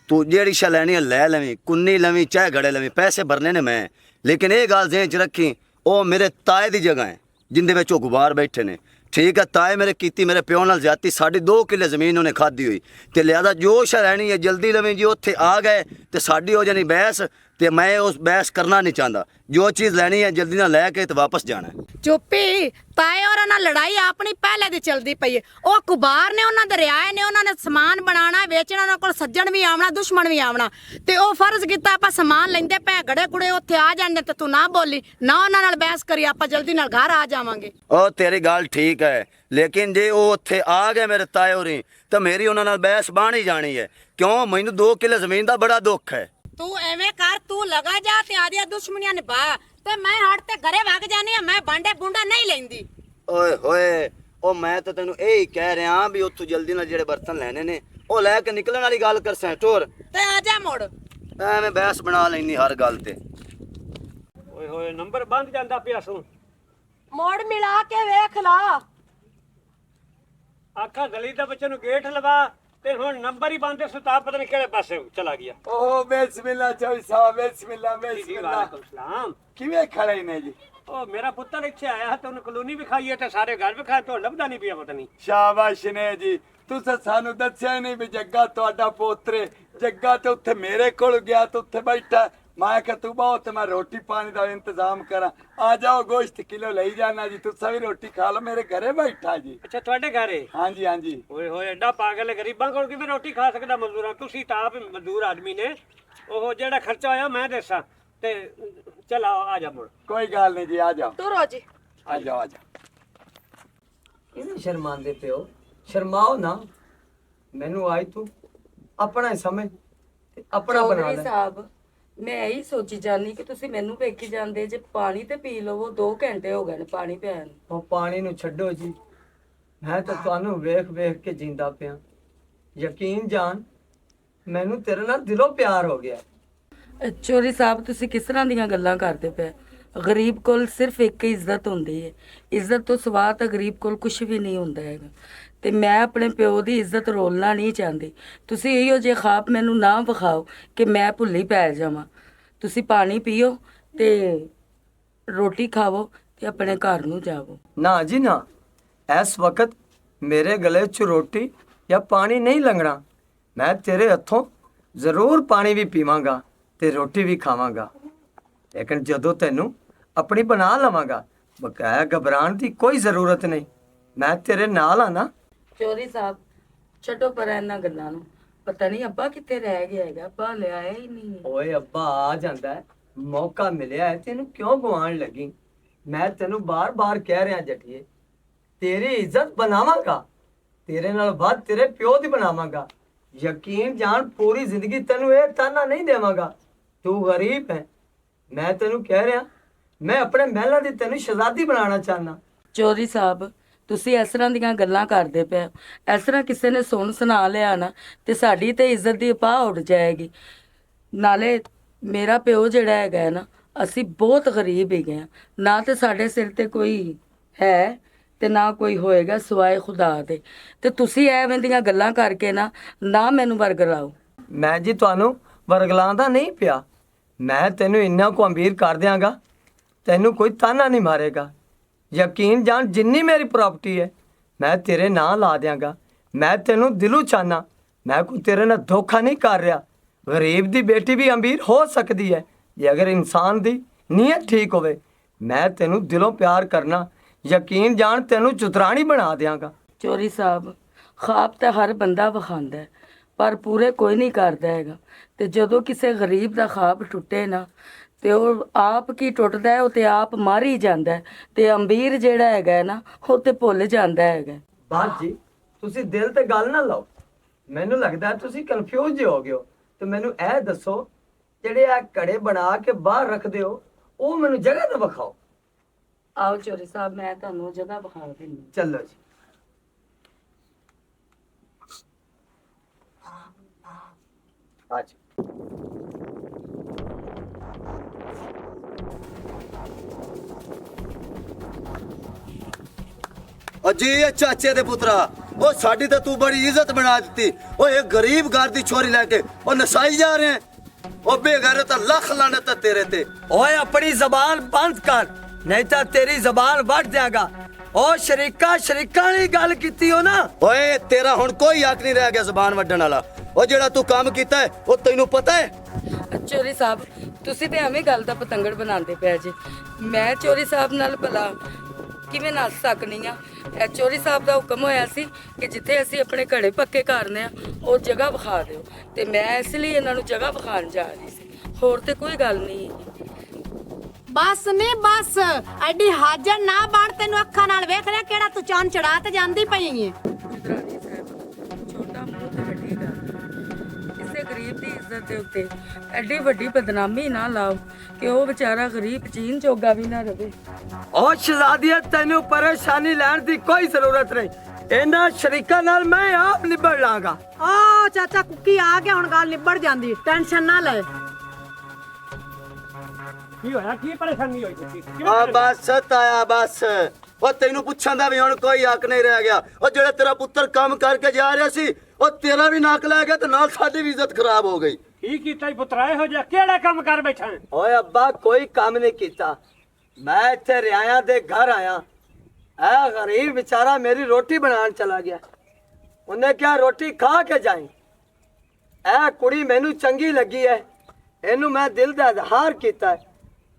ਤੂੰ ਜਿਹੜੀ ਸ਼ਾ ਲੈਣੀ ਹੈ ਲੈ ਲਵੀਂ, ਕੁੰਨੀ ਲਵੀਂ ਚਾਹੇ ਗੜੇ ਲਵੀਂ, ਪੈਸੇ ਭਰਨੇ ਨੇ ਮੈਂ। ਲੇਕਿਨ ਇਹ ਗੱਲ ਜ਼ਿਹਨ 'ਚ ਰੱਖੀ, ਉਹ ਮੇਰੇ ਤਾਏ ਦੀ ਜਗ੍ਹਾ ਹੈ ਜਿੰਦੇ ਵਿੱਚ ਉਹ ਗੁਬਾਰ ਬੈਠੇ ਨੇ। ਠੀਕ ਹੈ, ਤਾਏ ਮੇਰੇ ਕੀਤੀ, ਮੇਰੇ ਪਿਓ ਨਾਲ ਜ਼ਿਆਦਤੀ, ਸਾਡੀ 2 ਕਿੱਲੇ ਜ਼ਮੀਨ ਉਹਨੇ ਖਾਧੀ ਹੋਈ, ਤੇ ਲਿਆਦਾ ਜੋ ਸ਼ਾ ਲੈਣੀ ਹੈ ਜਲਦੀ ਲਵੀਂ। ਜੀ ਉੱਥੇ ਆ ਗਏ ਤੇ ਸਾਡੀ ਹੋ ਜਾਣੀ ਬਹਿਸ, ਤੇ ਮੈਂ ਉਸ ਬਹਿਸ ਕਰਨਾ ਨਹੀਂ ਚਾਹੁੰਦਾ। ਜੋ ਚੀਜ਼ ਲੈਣੀ ਹੈ ਜਲਦੀ ਨਾਲ ਲੈ ਕੇ ਤੇ ਵਾਪਸ ਜਾਣਾ ਹੈ। ਚੁੱਪੀ ਤਾਏ ਔਰਾਂ ਨਾਲ ਲੜਾਈ ਆਪਣੀ ਪਹਿਲੇ ਦੀ ਚਲਦੀ ਪਈ ਹੈ। ਉਹ ਕੁਬਾਰ ਨੇ, ਉਹਨਾਂ ਦੇ ਰਿਆਏ ਨੇ, ਉਹਨਾਂ ਨੇ ਸਮਾਨ ਬਣਾਉਣਾ ਵੇਚਣਾ, ਉਹਨਾਂ ਕੋਲ ਸੱਜਣ ਵੀ ਆਉਣਾ, ਦੁਸ਼ਮਣ ਵੀ ਆਉਣਾ, ਤੇ ਉਹ ਫਰਜ਼ ਕੀਤਾ ਆਪਾਂ ਸਮਾਨ ਲੈਂਦੇ ਪਏ, ਗੜੇ ਗੁੜੇ ਉੱਥੇ ਆ ਜਾਂਦੇ, ਤੇ ਤੂੰ ਨਾ ਬੋਲੀ ਨਾ ਉਹਨਾਂ ਨਾਲ ਬਹਿਸ ਕਰੀ, ਆਪਾਂ ਜਲਦੀ ਨਾਲ ਘਰ ਆ ਜਾਵਾਂਗੇ। ਉਹ ਤੇਰੀ ਗੱਲ ਠੀਕ ਹੈ, ਲੇਕਿਨ ਜੇ ਉਹ ਉੱਥੇ ਆ ਗਏ ਮੇਰੇ ਤਾਏ ਹੋਰੀ, ਤਾਂ ਮੇਰੀ ਉਹਨਾਂ ਨਾਲ ਬਹਿਸ ਬਾਣੀ ਜਾਣੀ ਹੈ। ਕਿਉਂ? ਮੈਨੂੰ 2 ਕਿੱਲੇ ਜ਼ਮੀਨ ਦਾ ਬੜਾ ਦੁੱਖ ਹੈ। ਤੂੰ ਐਵੇਂ ਕਰ, ਤੂੰ ਲਗਾ ਜਾ ਤੇ ਆਦੀਆਂ ਦੁਸ਼ਮਣੀਆਂ ਨਿਭਾ, ਤੇ ਮੈਂ ਹਟ ਤੇ ਘਰੇ ਵਗ ਜਾਨੀ ਆ। ਮੈਂ ਬਾਂਡੇ ਬੁੰਡਾ ਨਹੀਂ ਲੈਂਦੀ। ਓਏ ਹੋਏ, ਉਹ ਮੈਂ ਤਾਂ ਤੈਨੂੰ ਇਹ ਹੀ ਕਹਿ ਰਿਹਾ ਵੀ ਉੱਥੋਂ ਜਲਦੀ ਨਾਲ ਜਿਹੜੇ ਬਰਤਨ ਲੈਣੇ ਨੇ ਉਹ ਲੈ ਕੇ ਨਿਕਲਣ ਵਾਲੀ ਗੱਲ ਕਰ ਸੈਂ ਟੋਰ, ਤੇ ਆ ਜਾ ਮੁੜ। ਐਵੇਂ ਬਹਿਸ ਬਣਾ ਲੈਣੀ ਹਰ ਗੱਲ ਤੇ। ਓਏ ਹੋਏ, ਨੰਬਰ ਬੰਦ ਜਾਂਦਾ ਪਿਆ ਸੂ। ਮੋੜ ਮਿਲਾ ਕੇ ਵੇਖ ਲਾ। ਆਖਾ ਗਲੀ ਦੇ ਬੱਚੇ ਨੂੰ ਗੇਟ ਲਵਾ, ਤੇ ਹੁਣ ਨੰਬਰ ਹੀ ਬੰਦ, ਸੁਤਾ ਪਤਾ ਨਹੀਂ ਕਿਹੜੇ ਪਾਸੇ ਚਲਾ ਗਿਆ। ਓ ਬਿਸਮਿਲ੍ਲਾ ਚੌਧਰੀ ਸਾਹਿਬ, ਬਿਸਮਿਲ੍ਲਾ ਬਿਸਮਿਲ੍ਲਾ। ਵਾਲੇਕੁਮ ਸਲਾਮ। ਕਿਵੇਂ ਖੜੇ ਨੇ ਜੀ? ਉਹ ਮੇਰਾ ਪੁੱਤਰ ਇੱਥੇ ਆਇਆ ਤੇ ਉਹਨੇ ਕਲੋਨੀ ਵਿਖਾਈ ਹੈ ਤੇ ਸਾਰੇ ਘਰ ਵਿਖਾਏ, ਤੋਂ ਲੱਭਦਾ ਨਹੀਂ ਪਿਆ ਪਤਾ ਨਹੀਂ। ਸ਼ਾਬਾਸ਼ ਨੇ ਜੀ, ਤੁਸੀਂ ਸਾਨੂੰ ਦੱਸਿਆ ਨਹੀਂ ਵੀ ਜੱਗਾ ਤੁਹਾਡਾ ਪੋਤਰੇ। ਜੱਗਾ ਤੇ ਉੱਥੇ ਮੇਰੇ ਕੋਲ ਗਿਆ ਤੇ ਉੱਥੇ ਬੈਠਾ। ਮੈਂ ਕਿਹਾ ਤੂੰ ਬਹੁਤ, ਮੈਂ ਰੋਟੀ ਪਾਣੀ ਦਾ ਇੰਤਜ਼ਾਮ ਕਰਾਂ। ਆ ਜਾਓ, ਗੋਸ਼ਤ ਕਿਲੋ ਲਈ ਜਾਣਾ ਜੀ, ਤੁਸੀਂ ਵੀ ਰੋਟੀ ਖਾ ਲਓ, ਮੇਰੇ ਘਰੇ ਬੈਠਾ ਜੀ। ਅੱਛਾ, ਤੁਹਾਡੇ ਘਰ ਹੈ? ਹਾਂਜੀ ਹਾਂਜੀ। ਓਏ ਹੋਏ, ਐਡਾ ਪਾਗਲ ਹੈ, ਗਰੀਬਾਂ ਕੋਲ ਕਿਵੇਂ ਰੋਟੀ ਖਾ ਸਕਦਾ ਮਜ਼ਦੂਰਾਂ? ਤੁਸੀਂ ਤਾਂ ਆਪ ਮਜ਼ਦੂਰ ਆਦਮੀ ਨੇ। ਉਹ ਜਿਹੜਾ ਖਰਚਾ ਹੋਇਆ ਮੈਂ ਦੇਸਾਂ, ਤੇ ਚਲ ਆ ਜਾ ਮੁੜ। ਕੋਈ ਗੱਲ ਨਹੀਂ ਜੀ, ਆ ਜਾਓ ਤੁਰੋ ਜੀ। ਆ ਜਾਓ ਆ ਜਾਓ। ਇਹਨੂੰ ਸ਼ਰਮਾਉਂਦੇ ਪਿਓ, ਸ਼ਰਮਾਓ ਨਾ। ਮੈਨੂੰ ਆਈ ਤੂੰ ਆਪਣਾ ਹੀ ਸਮਝ ਤੇ ਆਪਣਾ ਬਣਾ ਚੌਧਰੀ ਲੈ। ਸਾਹਿਬ ਮੈਂ ਇਹੀ ਸੋਚੀ ਜਾਨੀ ਕਿ ਤੁਸੀਂ ਮੈਨੂੰ ਵੇਖੀ ਜਾਂਦੇ ਜੇ। ਪਾਣੀ ਤੇ ਪੀ ਲਵੋ, 2 ਘੰਟੇ ਹੋ ਗਏ ਨੇ ਪਾਣੀ ਪਿਆਣ ਨੂੰ। ਉਹ ਪਾਣੀ ਨੂੰ ਛੱਡੋ ਜੀ, ਮੈਂ ਤਾਂ ਤੁਹਾਨੂੰ ਵੇਖ ਵੇਖ ਕੇ ਜਿੰਦਾ ਪਿਆ। ਯਕੀਨ ਜਾਣ ਮੈਨੂੰ ਤੇਰੇ ਨਾਲ ਦਿਲੋਂ ਪਿਆਰ ਹੋ ਗਿਆ। ਚੋਰੀ ਸਾਹਿਬ ਤੁਸੀਂ ਕਿਸ ਤਰ੍ਹਾਂ ਦੀਆਂ ਗੱਲਾਂ ਕਰਦੇ ਪਏ? ਗਰੀਬ ਕੋਲ ਸਿਰਫ ਇੱਕ ਹੀ ਇੱਜ਼ਤ ਹੁੰਦੀ ਹੈ। ਇੱਜ਼ਤ ਤੋਂ ਸਿਵਾ ਤਾਂ ਗਰੀਬ ਕੋਲ ਕੁਝ ਵੀ ਨਹੀਂ ਹੁੰਦਾ ਹੈਗਾ। ਤੇ ਮੈਂ ਆਪਣੇ ਪਿਓ ਦੀ ਇੱਜ਼ਤ ਰੋਲਣਾ ਨਹੀਂ ਚਾਹੁੰਦੀ। ਤੁਸੀਂ ਇਹੋ ਜਿਹੇ ਖਾਬ ਮੈਨੂੰ ਨਾ ਵਿਖਾਓ ਕਿ ਮੈਂ ਭੁੱਲੀ ਪੈ ਜਾਵਾਂ। ਤੁਸੀਂ ਪਾਣੀ ਪੀਓ ਤੇ ਰੋਟੀ ਖਾਵੋ ਤੇ ਆਪਣੇ ਘਰ ਨੂੰ ਜਾਵੋ। ਨਾ ਜੀ ਨਾ, ਇਸ ਵਕਤ ਮੇਰੇ ਗਲੇ 'ਚ ਰੋਟੀ ਜਾਂ ਪਾਣੀ ਨਹੀਂ ਲੰਘਣਾ। ਮੈਂ ਤੇਰੇ ਹੱਥੋਂ ਜ਼ਰੂਰ ਪਾਣੀ ਵੀ ਪੀਵਾਂਗਾ ਤੇ ਰੋਟੀ ਵੀ ਖਾਵਾਂਗਾ, ਲੇਕਿਨ ਜਦੋਂ ਤੈਨੂੰ ਆਪਣੀ ਬਣਾ ਲਵਾਂਗਾ। ਬਕਾਇਆ ਘਬਰਾਉਣ ਦੀ ਕੋਈ ਜ਼ਰੂਰਤ ਨਹੀਂ। ਮੈਂ ਤੇਰੇ ਨਾਲ ਆ ਨਾ। ਚੋਰੀ ਸਾਹਿਬ ਛੱਡੋ ਪਰ ਇਹਨਾਂ ਗੱਲਾਂ ਨੂੰ। ਪਤਾ ਨਹੀਂ ਅੱਬਾ ਕਿੱਥੇ ਰਹਿ ਗਿਆ ਹੈਗਾ, ਅੱਬਾ ਲਿਆਇਆ ਹੀ ਨਹੀਂ। ਓਏ ਅੱਬਾ ਆ ਜਾਂਦਾ ਹੈ, ਮੌਕਾ ਮਿਲਿਆ ਹੈ, ਤੈਨੂੰ ਕਿਉਂ ਗਵਾਉਣ ਲੱਗੀ? ਮੈਂ ਤੈਨੂੰ ਬਾਰ-ਬਾਰ ਕਹਿ ਰਿਹਾ ਜੱਟੀਏ, ਤੇਰੀ ਇੱਜ਼ਤ ਬਣਾਵਾਂਗਾ, ਤੇਰੇ ਨਾਲ ਵੱਧ ਤੇਰੇ ਪਿਓ ਦੀ ਬਣਾਵਾਂਗਾ। ਯਕੀਨ ਜਾਣ ਪੂਰੀ ਜ਼ਿੰਦਗੀ ਤੈਨੂੰ ਇਹ ਤਾਨਾ ਨਹੀਂ ਦੇਵਾਂਗਾ। ਤੂੰ ਗਰੀਬ ਹੈ, ਮੈਂ ਤੈਨੂੰ ਕਹਿ ਰਿਹਾ, ਮੈਂ ਆਪਣੇ ਮਹਿਲਾਂ ਦੀ ਤੈਨੂੰ ਸ਼ਹਿਜ਼ਾਦੀ ਬਣਾਉਣਾ ਚਾਹਨਾ। ਚੋਰੀ ਸਾਹਿਬ ਤੁਸੀਂ ਇਸ ਤਰ੍ਹਾਂ ਦੀਆਂ ਗੱਲਾਂ ਕਰਦੇ ਪਏ ਹੋ। ਇਸ ਤਰ੍ਹਾਂ ਕਿਸੇ ਨੇ ਸੁਣ ਸੁਣਾ ਲਿਆ ਨਾ ਤੇ ਸਾਡੀ ਤੇ ਇੱਜ਼ਤ ਦੀ ਉਪਾਹ ਉੱਡ ਜਾਏਗੀ। ਨਾਲੇ ਮੇਰਾ ਪਿਓ ਜਿਹੜਾ ਹੈਗਾ ਹੈ ਨਾ, ਅਸੀਂ ਬਹੁਤ ਗਰੀਬ ਹੈਗੇ ਆ, ਨਾ ਤੇ ਸਾਡੇ ਸਿਰ ਤੇ ਕੋਈ ਹੈ ਤੇ ਨਾ ਕੋਈ ਹੋਏਗਾ ਸਿਵਾਏ ਖੁਦਾ ਦੇ। ਤੇ ਤੁਸੀਂ ਐਵੇਂ ਦੀਆਂ ਗੱਲਾਂ ਕਰਕੇ ਨਾ ਮੈਨੂੰ ਵਰਗਲਾਓ। ਮੈਂ ਜੀ ਤੁਹਾਨੂੰ ਵਰਗਲਾਉਂਦਾ ਨਹੀਂ ਪਿਆ, ਮੈਂ ਤੈਨੂੰ ਇੰਨਾ ਕੁ ਅਮੀਰ ਕਰ ਦਿਆਂਗਾ, ਤੈਨੂੰ ਕੋਈ ਤਾਨਾ ਨਹੀਂ ਮਾਰੇਗਾ। ਯਕੀਨ ਜਾਣ ਜਿੰਨੀ ਮੇਰੀ ਪ੍ਰਾਪਰਟੀ ਹੈ ਮੈਂ ਤੇਰੇ ਨਾਂ ਲਾ ਦਿਆਂਗਾ। ਮੈਂ ਤੈਨੂੰ ਦਿਲੋਂ ਚਾਹਨਾ, ਮੈਂ ਕੋਈ ਤੇਰੇ ਨਾਲ ਧੋਖਾ ਨਹੀਂ ਕਰ ਰਿਹਾ। ਗਰੀਬ ਦੀ ਬੇਟੀ ਵੀ ਅਮੀਰ ਹੋ ਸਕਦੀ ਹੈ ਜੇ ਅਗਰ ਇਨਸਾਨ ਦੀ ਨੀਅਤ ਠੀਕ ਹੋਵੇ। ਮੈਂ ਤੈਨੂੰ ਦਿਲੋਂ ਪਿਆਰ ਕਰਨਾ, ਯਕੀਨ ਜਾਣ ਤੈਨੂੰ ਚੁਤਰਾਣੀ ਬਣਾ ਦਿਆਂਗਾ। ਚੋਰੀ ਸਾਹਿਬ ਖਾਬ ਤਾਂ ਹਰ ਬੰਦਾ ਵਿਖਾਉਂਦਾ ਹੈ, ਪਰ ਪੂਰੇ ਕੋਈ ਨਹੀਂ ਕਰਦਾ ਹੈਗਾ। ਤੇ ਜਦੋਂ ਕਿਸੇ ਗਰੀਬ ਦਾ ਖਾਬ ਟੁੱਟੇ ਨਾ ਤੇ ਉਹ ਆਪ ਕੀ ਟੁੱਟਦਾ ਹੈ, ਉਹ ਤੇ ਆਪ ਮਾਰ ਹੀ ਜਾਂਦਾ ਹੈ। ਤੇ ਅਮੀਰ ਜਿਹੜਾ ਹੈਗਾ ਨਾ ਉਹ ਤੇ ਭੁੱਲ ਜਾਂਦਾ ਹੈਗਾ। ਬਾਤ ਜੀ ਤੁਸੀਂ ਦਿਲ ਤੇ ਗੱਲ ਨਾ ਲਾਓ, ਮੈਨੂੰ ਲੱਗਦਾ ਤੁਸੀਂ ਕਨਫਿਊਜ਼ ਹੋ ਗਏ ਹੋ। ਤੇ ਮੈਨੂੰ ਇਹ ਦੱਸੋ, ਜਿਹੜੇ ਆ ਘੜੇ ਬਣਾ ਕੇ ਬਾਹਰ ਰੱਖਦੇ ਹੋ, ਉਹ ਮੈਨੂੰ ਜਗ੍ਹਾ ਤੇ ਵਿਖਾਓ। ਆਓ ਚੋਰੀ ਸਾਹਿਬ ਮੈਂ ਤੁਹਾਨੂੰ ਜਗ੍ਹਾ ਵਿਖਾ ਦਿੰਦੀ। ਚਲੋ ਜੀ। ਅੱਜ ਅਜੀ ਇਹ ਚਾਚੇ ਦੇ ਪੁੱਤਰਾ, ਉਹ ਸਾਡੀ ਤਾਂ ਤੂੰ ਬੜੀ ਇੱਜ਼ਤ ਬਣਾ ਦਿੱਤੀ। ਉਹ ਇਹ ਗਰੀਬ ਘਰ ਦੀ ਛੋਰੀ ਲੈ ਕੇ ਉਹ ਨਸਾਈ ਜਾ ਰਹੇ। ਉਹ ਬੇਗੈਰਤ ਲੱਖ ਲਾਨਤ ਹੈ ਤੇਰੇ ਤੇ। ਓਏ ਆਪਣੀ ਜ਼ਬਾਨ ਬੰਦ ਕਰ, ਨਹੀਂ ਤਾਂ ਤੇਰੀ ਜ਼ਬਾਨ ਵੱਢ ਦਿਆਂਗਾ। ਉਹ ਸ਼ਰੀਕਾਂ ਨੇ ਗੱਲ ਕੀਤੀ ਹੋ ਨਾ। ਓਏ ਤੇਰਾ ਹੁਣ ਕੋਈ ਹੱਕ ਨਹੀਂ ਰਹਿ ਗਿਆ ਜ਼ਬਾਨ ਵੱਢਣ ਵਾਲਾ। ਉਹ ਜਿਹੜਾ ਤੂੰ ਕੰਮ ਕੀਤਾ ਹੈ ਉਹ ਤੈਨੂੰ ਪਤਾ ਹੈ? ਚੋਰੀ ਸਾਹਿਬ ਤੁਸੀਂ ਤੇ ਐਵੇਂ ਗੱਲ ਦਾ ਪਤੰਗੜ ਬਣਾਉਂਦੇ ਪਿਆ ਜੀ। ਮੈਂ ਚੋਰੀ ਸਾਹਿਬ ਨਾਲ ਭਲਾ ਕਿਵੇਂ ਨੱਸ ਸਕਣੀ ਆ? ਇਹ ਚੋਰੀ ਸਾਹਿਬ ਦਾ ਹੁਕਮ ਹੋਇਆ ਸੀ ਕਿ ਜਿੱਥੇ ਅਸੀਂ ਆਪਣੇ ਘੜੇ ਪੱਕੇ ਕਰਨੇ ਆ ਉਹ ਜਗ੍ਹਾ ਵਿਖਾ ਦਿਓ, ਤੇ ਮੈਂ ਇਸ ਲਈ ਇਹਨਾਂ ਨੂੰ ਜਗ੍ਹਾ ਵਿਖਾਉਣ ਜਾ ਰਹੀ ਸੀ, ਹੋਰ ਤੇ ਕੋਈ ਗੱਲ ਨਹੀਂ। ਬਸ ਨੇ ਬਸ, ਐਡੀ ਹਾਜ਼ਰ ਨਾ ਬਣ, ਤੈਨੂੰ ਅੱਖਾਂ ਨਾਲ ਵੇਖ ਲਿਆ ਕਿਹੜਾ ਤੂੰ ਚੰਨ ਚੜਾ ਤੇ ਜਾਂਦੀ ਪਈ ਏ। ਗੁਜਰਾਤੀ ਸਾਹਿਬ ਛੋਟਾ ਮੂੰਹ ਤੇ ਵੱਡੀ ਗੱਲ। ਕਿਸੇ ਗਰੀਬ ਦੀ ਇੱਜ਼ਤ ਦੇ ਉੱਤੇ ਐਡੀ ਵੱਡੀ ਬਦਨਾਮੀ ਨਾ ਲਾਓ ਕਿ ਉਹ ਵਿਚਾਰਾ ਗਰੀਬ ਜੀਣ ਜੋਗਾ ਵੀ ਨਾ ਰਵੇ। ਉਹ ਸ਼ਹਿਜ਼ਾਦੀਏ ਤੈਨੂੰ ਪਰੇਸ਼ਾਨੀ ਲੈਣ ਦੀ ਕੋਈ ਜ਼ਰੂਰਤ ਨਹੀਂ, ਇਹਨਾਂ ਸ਼ਰੀਕਾਂ ਨਾਲ ਮੈਂ ਆਪ ਨਿਬੜ ਲਾਂਗਾ। ਆ ਚਾਚਾ ਕੁੱਕੀ ਆ ਗਿਆ, ਹੁਣ ਗੱਲ ਨਿਬੜ ਜਾਂਦੀ, ਟੈਨਸ਼ਨ ਨਾ ਲੈ। ਕੀ ਹੋਇਆ? ਕੀ ਪਰੇਸ਼ਾਨੀ ਹੋਈ ਤੁਸੀਂ? ਆ ਬਸ ਤਾਇਆ ਬਸ, ਉਹ ਤੈਨੂੰ ਪੁੱਛਣ ਦਾ ਵੀ ਹੁਣ ਕੋਈ ਹੱਕ ਨਹੀਂ ਰਹਿ ਗਿਆ। ਉਹ ਜਿਹੜਾ ਤੇਰਾ ਪੁੱਤਰ ਕੰਮ ਕਰਕੇ ਜਾ ਰਿਹਾ ਸੀ, ਉਹ ਤੇਰਾ ਵੀ ਨੱਕ ਲੈ ਗਿਆ ਤੇ ਨਾਲ ਸਾਡੀ ਵੀ ਇੱਜ਼ਤ ਖਰਾਬ ਹੋ ਗਈ। ਕੀ ਕੀਤਾ ਹੀ ਪੁੱਤਰਾ? ਇਹੋ ਜਿਹਾ ਕਿਹੜਾ ਕੰਮ ਕਰ ਬੈਠਾ ਹੈ? ਓਏ ਅੱਬਾ ਕੋਈ ਕੰਮ ਨਹੀਂ ਕੀਤਾ, ਮੈਂ ਇੱਥੇ ਰਿਆਇਆਂ ਦੇ ਘਰ ਆਇਆ। ਇਹ ਗਰੀਬ ਵਿਚਾਰਾ ਮੇਰੀ ਰੋਟੀ ਬਣਾਉਣ ਚਲਾ ਗਿਆ। ਉਹਨੇ ਕਿਹਾ ਰੋਟੀ ਖਾ ਕੇ ਜਾਈਂ। ਇਹ ਕੁੜੀ ਮੈਨੂੰ ਚੰਗੀ ਲੱਗੀ ਹੈ, ਇਹਨੂੰ ਮੈਂ ਦਿਲ ਦਾ ਇਜ਼ਹਾਰ ਕੀਤਾ ਹੈ।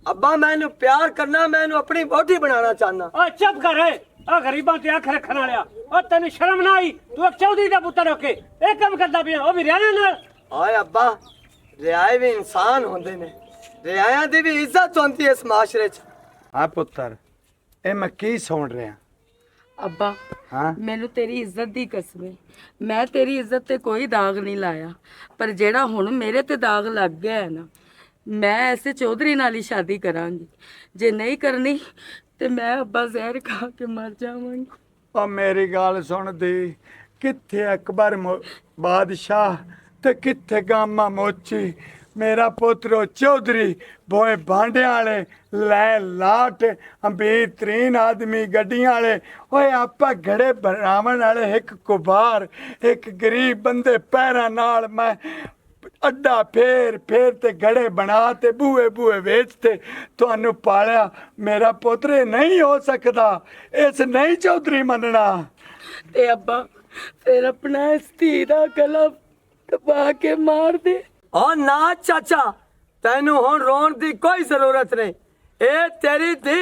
ਅੱਬਾ ਮੈਂ ਇਹਨੂੰ ਪਿਆਰ ਕਰਨਾ, ਮੈਂ ਇਹਨੂੰ ਆਪਣੀ ਵਹੁਟੀ ਬਣਾਉਣਾ ਚਾਹੁੰਦਾ। ਓ ਚੁੱਪ ਕਰ ਏ, ਆ ਗਰੀਬਾਂ ਤੇ ਅੱਖ ਰੱਖਣ ਵਾਲਿਆ। ਓ ਤੈਨੂੰ ਸ਼ਰਮ ਨਾ ਆਈ? ਤੂੰ ਇੱਕ ਚੌਧਰੀ ਦਾ ਪੁੱਤਰ ਹੋ ਕੇ ਇਹ ਕੰਮ ਕਰਦਾ ਪਿਆ, ਉਹ ਵੀ ਰਿਆਇਆਂ ਨਾਲ। ਓਏ ਅੱਬਾ ਰਿਆਏ ਵੀ ਇਨਸਾਨ ਹੁੰਦੇ ਨੇ, ਰਿਆਇਆਂ ਦੀ ਵੀ ਇੱਜ਼ਤ ਹੁੰਦੀ ਹੈ ਇਸ ਮਾਸ਼ਰੇ 'ਚ। ਹਾਂ ਪੁੱਤਰ, ਇਹ ਮੈਂ ਕੀ ਸੁਣ ਰਿਹਾ? ਅੱਬਾ ਹਾਂ ਮੈਨੂੰ ਤੇਰੀ ਇੱਜ਼ਤ ਦੀ ਕਸਮ ਹੈ, ਮੈਂ ਤੇਰੀ ਇੱਜ਼ਤ ਤੇ ਕੋਈ ਦਾਗ ਨਹੀਂ ਲਾਇਆ, ਪਰ ਜਿਹੜਾ ਹੁਣ ਮੇਰੇ ਤੇ ਦਾਗ ਲੱਗ ਗਿਆ ਹੈ ਨਾ, ਮੈਂ ਐਸੇ ਚੌਧਰੀ ਨਾਲ ਹੀ ਸ਼ਾਦੀ ਕਰਾਂਗੀ। ਜੇ ਨਹੀਂ ਕਰਨੀ ਤੇ ਮੈਂ ਅੱਬਾ ਜ਼ਹਿਰ ਖਾ ਕੇ ਮਰ ਜਾਵਾਂਗੀ। ਉਹ ਮੇਰੀ ਗੱਲ ਸੁਣਦੀ, ਕਿੱਥੇ ਅਕਬਰ ਬਾਦਸ਼ਾਹ ਤੇ ਕਿੱਥੇ ਗਾਮਾ ਮੋਚੀ। ਮੇਰਾ ਪੁੱਤਰੋ ਚੌਧਰੀ ਬੋਏ ਭਾਂਡਿਆਂ ਵਾਲੇ ਲੈ ਲਾਟ ਅਮੀਰ ਤਰੀਨ ਆਦਮੀ ਗੱਡੀਆਂ ਵਾਲੇ। ਓਏ ਆਪਾਂ ਘੜੇ ਬਣਾਉਣ ਵਾਲੇ ਇੱਕ ਕੁਬਾਰ, ਇੱਕ ਗਰੀਬ ਬੰਦੇ ਪੈਰਾਂ ਨਾਲ ਮੈਂ ਅੱਡਾ ਫੇਰ ਤੇ ਘੜੇ ਬਣਾ ਤੇ ਬੂਏ ਵੇਚਤੇ ਤੁਹਾਨੂੰ ਪਾਲਿਆ। ਮੇਰਾ ਪੁੱਤਰ ਨਹੀਂ ਹੋ ਸਕਦਾ, ਇਸ ਨਹੀਂ ਚੌਧਰੀ ਮੰਨਣਾ। ਤੇ ਅੱਬਾ ਫਿਰ ਆਪਣਾ ਇਸ ਧੀ ਦਾ ਗਲਾ ਦਬਾ ਕੇ ਮਾਰ ਦੇ। ਓ ਨਾ ਚਾਚਾ, ਤੈਨੂੰ ਹੁਣ ਰੋਣ ਦੀ ਕੋਈ ਜ਼ਰੂਰਤ ਨਹੀਂ। ਇਹ ਤੇਰੀ ਧੀ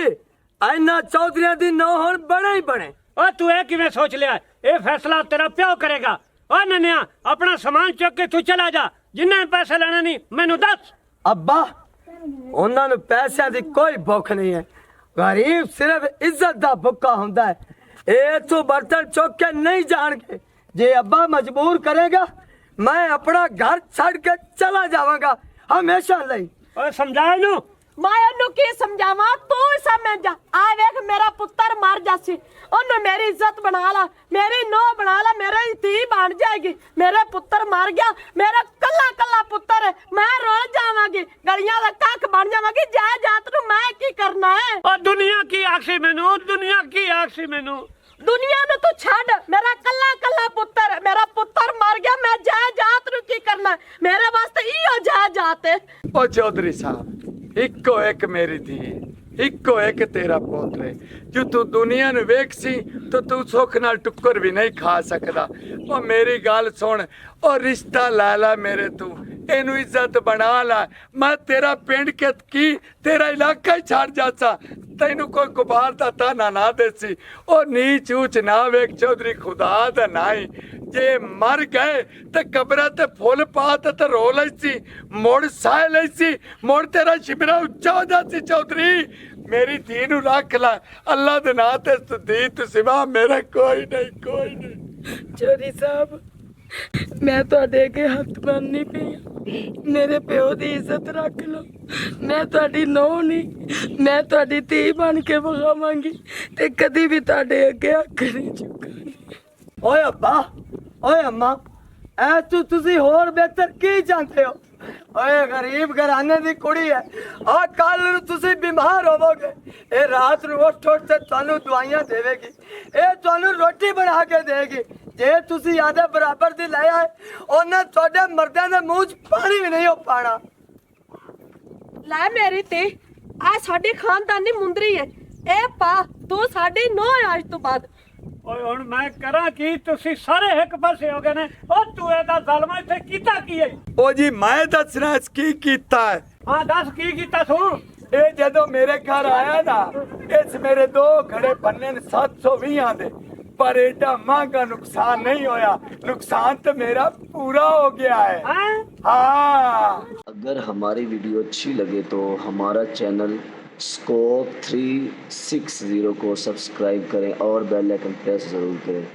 ਇਹਨਾਂ ਚੌਧਰੀਆਂ ਦੀ ਨੌ ਹੁਣ ਬਣੇ ਹੀ ਬਣੇ। ਓ ਤੂੰ ਇਹ ਕਿਵੇਂ ਸੋਚ ਲਿਆ? ਇਹ ਫੈਸਲਾ ਤੇਰਾ ਪਿਓ ਕਰੇਗਾ। ਓ ਨੰਨਿਆ, ਆਪਣਾ ਸਮਾਨ ਚੁੱਕ ਕੇ ਤੂੰ ਚਲਾ ਜਾ। ਜਿੰਨੇ ਪੈਸੇ ਲੈਣੇ ਨਹੀਂ ਮੈਨੂੰ ਦੱਸ। ਅੱਬਾ ਉਹਨਾਂ ਨੂੰ ਪੈਸਿਆਂ ਦੀ ਕੋਈ ਭੁੱਖ ਨਹੀਂ ਹੈ। ਗਰੀਬ ਸਿਰਫ ਇੱਜ਼ਤ ਦਾ ਭੁੱਖਾ ਹੁੰਦਾ ਹੈ। ਇਹ ਤੂੰ ਬਰਤਨ ਚੁੱਕ ਕੇ ਨਹੀਂ ਜਾਣਗੇ। ਜੇ ਅੱਬਾ ਮਜਬੂਰ ਕਰੇਗਾ ਮੈਂ ਆਪਣਾ ਘਰ ਛੱਡ ਕੇ ਚਲਾ ਜਾਵਾਂਗਾ ਹਮੇਸ਼ਾ ਲਈ। ਓਏ ਸਮਝਾ ਇਹਨੂੰ। ਮੈਂ ਉਹਨੂੰ ਕੀ ਸਮਝਾਵਾਂ? ਤੂੰ ਹੀ ਸਮਝ ਜਾ। ਆ ਵੇਖ ਮੇਰਾ ਪੁੱਤਰ ਮਰ ਜਾਸੀ, ਉਹਨੂੰ ਮੇਰੀ ਇੱਜ਼ਤ ਬਣਾ ਲਾ, ਮੇਰੀ ਨੂੰਹ ਬਣਾ ਲਾ, ਮੇਰੀ ਧੀ ਬਣ ਜਾਏਗੀ। ਮੇਰੇ ਪੁੱਤਰ ਮਰ ਗਿਆ, ਮੇਰਾ ਕੱਲਾ ਕੱਲਾ ਪੁੱਤਰ ਹੈ। ਮੈਂ ਰੋਲ ਜਾਵਾਂਗੀ, ਗਲੀਆਂ ਦਾ ਕੱਖ ਬਣ ਜਾਵਾਂਗੀ। ਜਾਤ ਨੂੰ ਮੈਂ ਕੀ ਕਰਨਾ ਹੈ? ਓ ਦੁਨੀਆ ਕੀ ਆਖੀ ਮੈਨੂੰ, ਦੁਨੀਆ ਕੀ ਆਖੀ ਮੈਨੂੰ। ਦੁਨੀਆ ਨੂੰ ਤੂੰ ਛੱਡ, ਮੇਰਾ ਕੱਲਾ ਕੱਲਾ ਪੁੱਤਰ, ਮੇਰਾ ਪੁੱਤਰ ਮਰ ਗਿਆ। ਮੈਂ ਜਾਤ ਨੂੰ ਕੀ ਕਰਨਾ? ਮੇਰੇ ਵਾਸਤੇ ਇਹੋ ਜਾਤ ਹੈ। ओ चौधरी साहब, इक्को एक मेरी धी, इक्को एक तेरा पोतरे। जो तू दुनिया नु वेख सी तो तू सुख नाल टुक्कर भी नहीं खा सकदा। ओ मेरी गल सुन, ओ रिश्ता ला ला मेरे तू, एनू इज्जत बना ला। मैं तेरा पिंड के की तेरा इलाका ही छड़ जासा, तैनू कोई गुबार दा ताना ना देसी। ओ नीच ऊच ना वेख चौधरी, खुदा दा नाई जे मर गए ते कब्र ते फुल पात ते रो लैसी, मुड़ साह लैसी, मुड़ तेरा शिमरा उच्चा हो जासी। चौधरी मेरी धी नू रख ला, अल्लाह दे नां ते धी तू सिवा मेरा कोई नहीं, कोई नहीं। ਚੋਰੀ ਸਾਹਿਬ, ਮੈਂ ਤੁਹਾਡੇ ਅੱਗੇ ਹੱਥ ਬੰਨ੍ਹਨੀ ਪਈ ਹਾਂ। ਮੇਰੇ ਪਿਓ ਦੀ ਇੱਜ਼ਤ ਰੱਖ ਲਓ। ਮੈਂ ਤੁਹਾਡੀ ਨੂੰਹ ਨਹੀਂ, ਮੈਂ ਤੁਹਾਡੀ ਧੀ ਬਣ ਕੇ ਵਿਖਾਵਾਂਗੀ ਤੇ ਕਦੀ ਵੀ ਤੁਹਾਡੇ ਅੱਗੇ ਅੱਖ ਨਹੀਂ ਚੁੱਕਾਂਗੀ। ਓਏ ਅੱਬਾ, ਓਏ ਅੰਮਾ, ਐ ਤੁਸੀਂ ਹੋਰ ਬਿਹਤਰ ਕੀ ਚਾਹੁੰਦੇ ਹੋ? ਓਏ ਗਰੀਬ ਘਰਾਣੇ ਦੀ ਕੁੜੀ ਹੈ। ਆ ਕੱਲ ਨੂੰ ਤੁਸੀਂ ਬਿਮਾਰ ਹੋਵੋਗੇ, ਇਹ ਰਾਤ ਨੂੰ ਉੱਠ ਤੇ ਤੁਹਾਨੂੰ ਦਵਾਈਆਂ ਦੇਵੇਗੀ, ਇਹ ਤੁਹਾਨੂੰ ਰੋਟੀ ਬਣਾ ਕੇ ਦੇਗੀ। ਜੇ ਤੁਸੀਂ ਆਦੇ ਬਰਾਬਰ ਦੀ ਲੈ ਆਏ, ਉਹਨੇ ਤੁਹਾਡੇ ਮਰਦਾਂ ਦੇ ਮੂੰਹ 'ਚ ਪਾਣੀ ਵੀ ਨਹੀਂ ਹੋ ਪਾਣਾ। ਲੈ ਮੇਰੀ ਤੇ ਆ ਸਾਡੀ ਖਾਨਦਾਨੀ ਮੁੰਦਰੀ ਹੈ। ਇਹ ਪਾ, ਤੂੰ ਸਾਡੀ ਨੂੰਹ ਅੱਜ ਤੋਂ ਬਾਅਦ। ਓਏ ਹੁਣ ਮੈਂ ਕਰਾਂ ਕੀ? ਤੁਸੀਂ ਸਾਰੇ ਇੱਕ ਪਾਸੇ ਹੋ ਗਏ ਨੇ। ਓ ਤੂੰ ਇਹਦਾ ਜ਼ਾਲਮਾ ਇੱਥੇ ਕੀਤਾ ਕੀ ਹੈ? ओ जी मैं दसना की कीता है। ਹਾਂ ਦੱਸ ਕੀ ਕੀਤਾ ਤੂੰ? ਇਹ ਜਦੋਂ ਮੇਰੇ ਘਰ ਆਇਆ ਨਾ, ਇਸ ਮੇਰੇ ਦੋ ਖੜੇ ਪੰਨੇ ਨੇ 720 ਦੇ, पर एडा महंगा नुकसान नहीं होया। नुकसान तो मेरा पूरा हो गया है। हैं? हाँ। अगर हमारी वीडियो अच्छी लगे तो हमारा चैनल स्कोप 360 को सब्सक्राइब करें और बेल आइकन प्रेस ज़रूर करें।